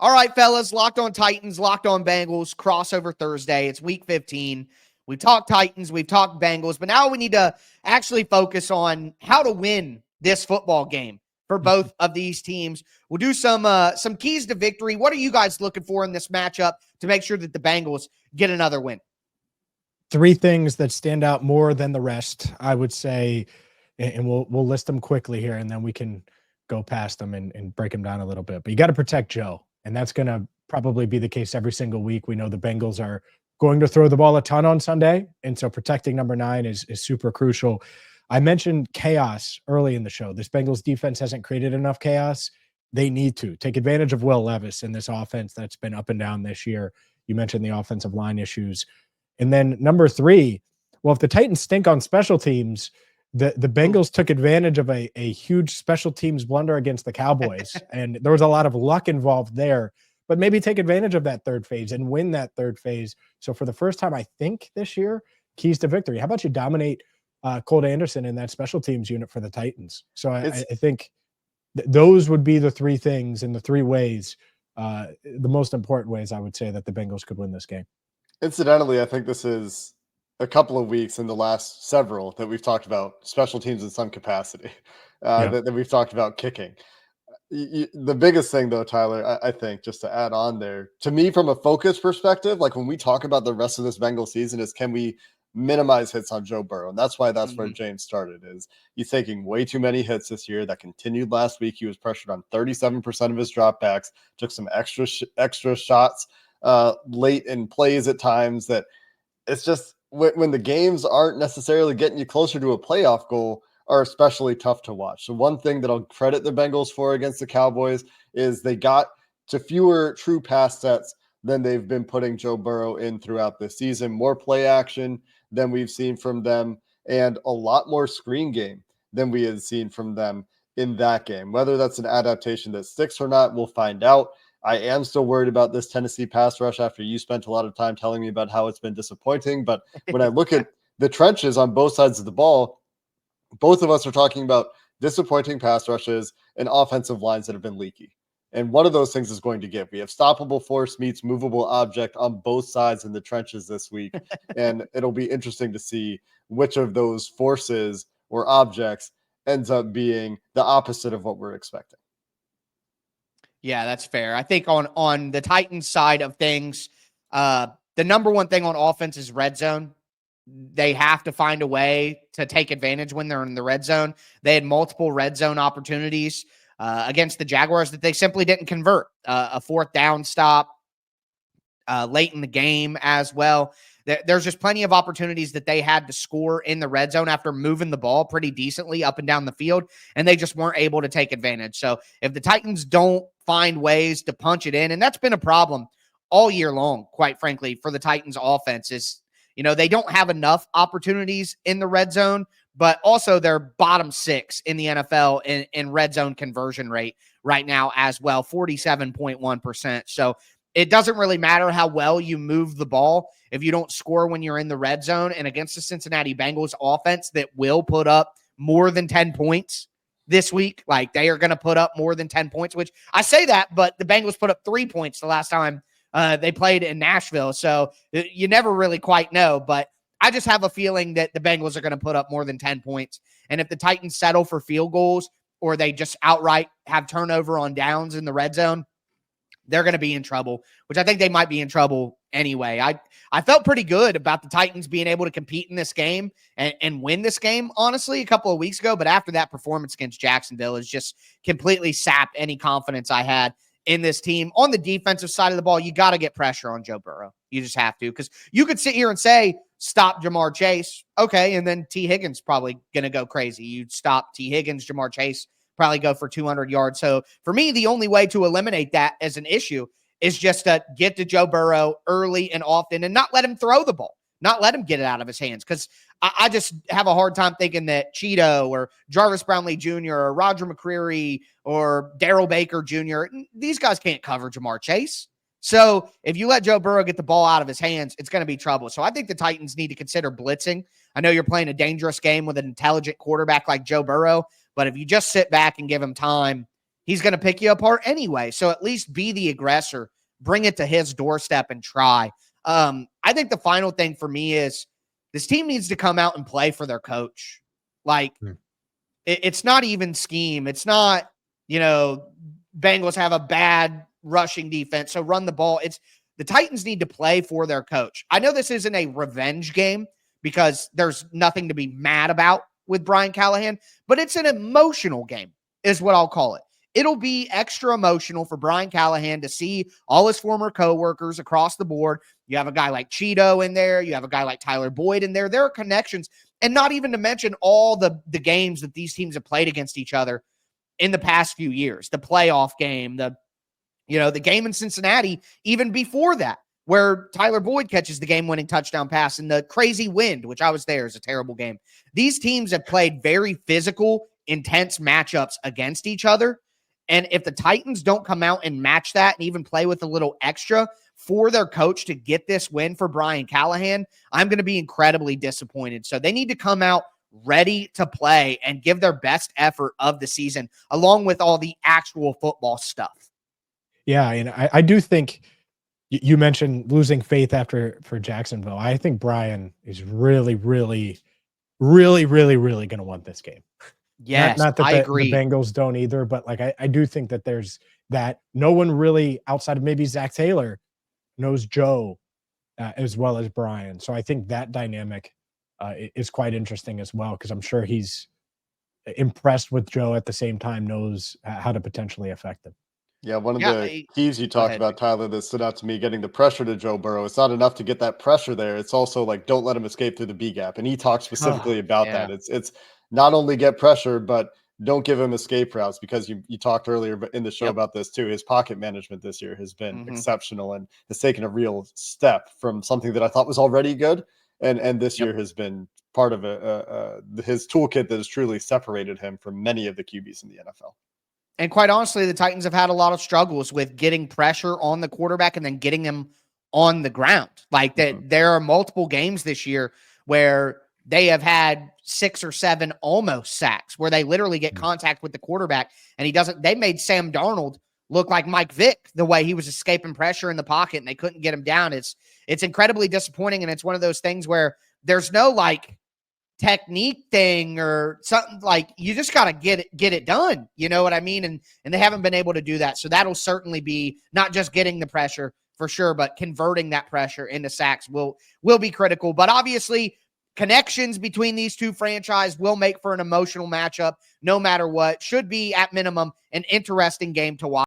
All right, fellas, Locked On Titans, Locked On Bengals, crossover Thursday. It's week 15. We've talked Titans, we've talked Bengals, but now we need to actually focus on how to win this football game for both of these teams. We'll do some keys to victory. What are you guys looking for in this matchup to make sure that the Bengals get another win? Three things that stand out more than the rest, I would say, and we'll list them quickly here, and then we can go past them and break them down a little bit. But you got to protect Joe, and that's going to probably be the case every single week. We know the Bengals are going to throw the ball a ton on Sunday, and so protecting number 9 is super crucial. I mentioned chaos early in the show. This Bengals defense hasn't created enough chaos. They need to take advantage of Will Levis in this offense that's been up and down this year. You mentioned the offensive line issues. And then number 3, well, if the Titans stink on special teams, the Bengals took advantage of a huge special teams blunder against the Cowboys. And there was a lot of luck involved there, but maybe take advantage of that third phase and win that third phase. So for the first time, I think this year, keys to victory. How about you dominate Colt Anderson in that special teams unit for the Titans? So I think those would be the 3 things and the 3 ways, the most important ways I would say that the Bengals could win this game. Incidentally, I think this is a couple of weeks in the last several that we've talked about special teams in some capacity, that we've talked about kicking. The biggest thing, though, Tyler, I think, just to add on there, to me, from a focus perspective, like when we talk about the rest of this Bengals season, is can we minimize hits on Joe Burrow? And that's why where James started, is he's taking way too many hits this year. That continued last week. He was pressured on 37% of his dropbacks, took some extra shots late in plays at times. That it's just when the games aren't necessarily getting you closer to a playoff goal, are especially tough to watch. So one thing that I'll credit the Bengals for against the Cowboys is they got to fewer true pass sets than they've been putting Joe Burrow in throughout this season. More play action than we've seen from them, and a lot more screen game than we had seen from them in that game. Whether that's an adaptation that sticks or not, we'll find out. I am still worried about this Tennessee pass rush after you spent a lot of time telling me about how it's been disappointing. But when I look at the trenches on both sides of the ball, both of us are talking about disappointing pass rushes and offensive lines that have been leaky. And one of those things is going to give. We have stoppable force meets movable object on both sides in the trenches this week. And it'll be interesting to see which of those forces or objects ends up being the opposite of what we're expecting. Yeah, that's fair. I think on the Titans side of things, the number one thing on offense is red zone. They have to find a way to take advantage when they're in the red zone. They had multiple red zone opportunities against the Jaguars that they simply didn't convert. A 4th down stop late in the game as well. There's just plenty of opportunities that they had to score in the red zone after moving the ball pretty decently up and down the field, and they just weren't able to take advantage. So if the Titans don't find ways to punch it in, and that's been a problem all year long, quite frankly, for the Titans offense, is they don't have enough opportunities in the red zone, but also they're bottom 6 in the NFL in red zone conversion rate right now as well, 47.1%. So it doesn't really matter how well you move the ball if you don't score when you're in the red zone. And against the Cincinnati Bengals offense that will put up more than 10 points this week, like they are going to put up more than 10 points, which I say that, but the Bengals put up 3 points the last time they played in Nashville. So you never really quite know, but I just have a feeling that the Bengals are going to put up more than 10 points. And if the Titans settle for field goals or they just outright have turnover on downs in the red zone, they're going to be in trouble, which I think they might be in trouble anyway. I felt pretty good about the Titans being able to compete in this game and win this game, honestly, a couple of weeks ago. But after that performance against Jacksonville has just completely sapped any confidence I had in this team. On the defensive side of the ball, you got to get pressure on Joe Burrow. You just have to, because you could sit here and say, stop Jamar Chase. Okay, and then T. Higgins probably going to go crazy. You'd stop T. Higgins, Jamar Chase probably go for 200 yards. So for me, the only way to eliminate that as an issue is just to get to Joe Burrow early and often and not let him throw the ball, not let him get it out of his hands. Because I just have a hard time thinking that Cheeto or Jarvis Brownlee Jr. or Roger McCreary or Darrell Baker Jr., these guys can't cover Jamar Chase. So if you let Joe Burrow get the ball out of his hands, it's going to be trouble. So I think the Titans need to consider blitzing. I know you're playing a dangerous game with an intelligent quarterback like Joe Burrow, but if you just sit back and give him time, he's going to pick you apart anyway. So at least be the aggressor, bring it to his doorstep and try. I think the final thing for me is this team needs to come out and play for their coach. Like, it's not even scheme. It's not, Bengals have a bad rushing defense, so run the ball. It's the Titans need to play for their coach. I know this isn't a revenge game because there's nothing to be mad about with Brian Callahan, but it's an emotional game is what I'll call it. It'll be extra emotional for Brian Callahan to see all his former coworkers across the board. You have a guy like Cheeto in there. You have a guy like Tyler Boyd in there. There are connections, and not even to mention all the games that these teams have played against each other in the past few years, the playoff game, the game in Cincinnati, even before that, where Tyler Boyd catches the game-winning touchdown pass, and the crazy wind, which I was there, is a terrible game. These teams have played very physical, intense matchups against each other. And if the Titans don't come out and match that and even play with a little extra for their coach to get this win for Brian Callahan, I'm going to be incredibly disappointed. So they need to come out ready to play and give their best effort of the season, along with all the actual football stuff. Yeah, and I do think you mentioned losing faith for Jacksonville. I think Brian is really, really, really, really, really going to want this game. Yes, not that I agree. The Bengals don't either, but like I do think that there's that. No one really outside of maybe Zach Taylor knows Joe as well as Brian. So I think that dynamic is quite interesting as well, because I'm sure he's impressed with Joe at the same time, knows how to potentially affect him. Yeah, one of the keys you talked about, Tyler, that stood out to me, getting the pressure to Joe Burrow. It's not enough to get that pressure there. It's also like, don't let him escape through the B gap. And he talked specifically about that. It's not only get pressure, but don't give him escape routes, because you talked earlier in the show about this too. His pocket management this year has been exceptional and has taken a real step from something that I thought was already good. And this year has been part of his toolkit that has truly separated him from many of the QBs in the NFL. And quite honestly, the Titans have had a lot of struggles with getting pressure on the quarterback and then getting them on the ground. Like that, there are multiple games this year where they have had 6 or 7 almost sacks, where they literally get contact with the quarterback and he doesn't. They made Sam Darnold look like Mike Vick the way he was escaping pressure in the pocket, and they couldn't get him down. It's incredibly disappointing, and it's one of those things where there's no like technique thing or something. Like, you just got to get it done. You know what I mean? And they haven't been able to do that. So that'll certainly be not just getting the pressure for sure, but converting that pressure into sacks will be critical. But obviously, connections between these two franchises will make for an emotional matchup no matter what. Should be, at minimum, an interesting game to watch.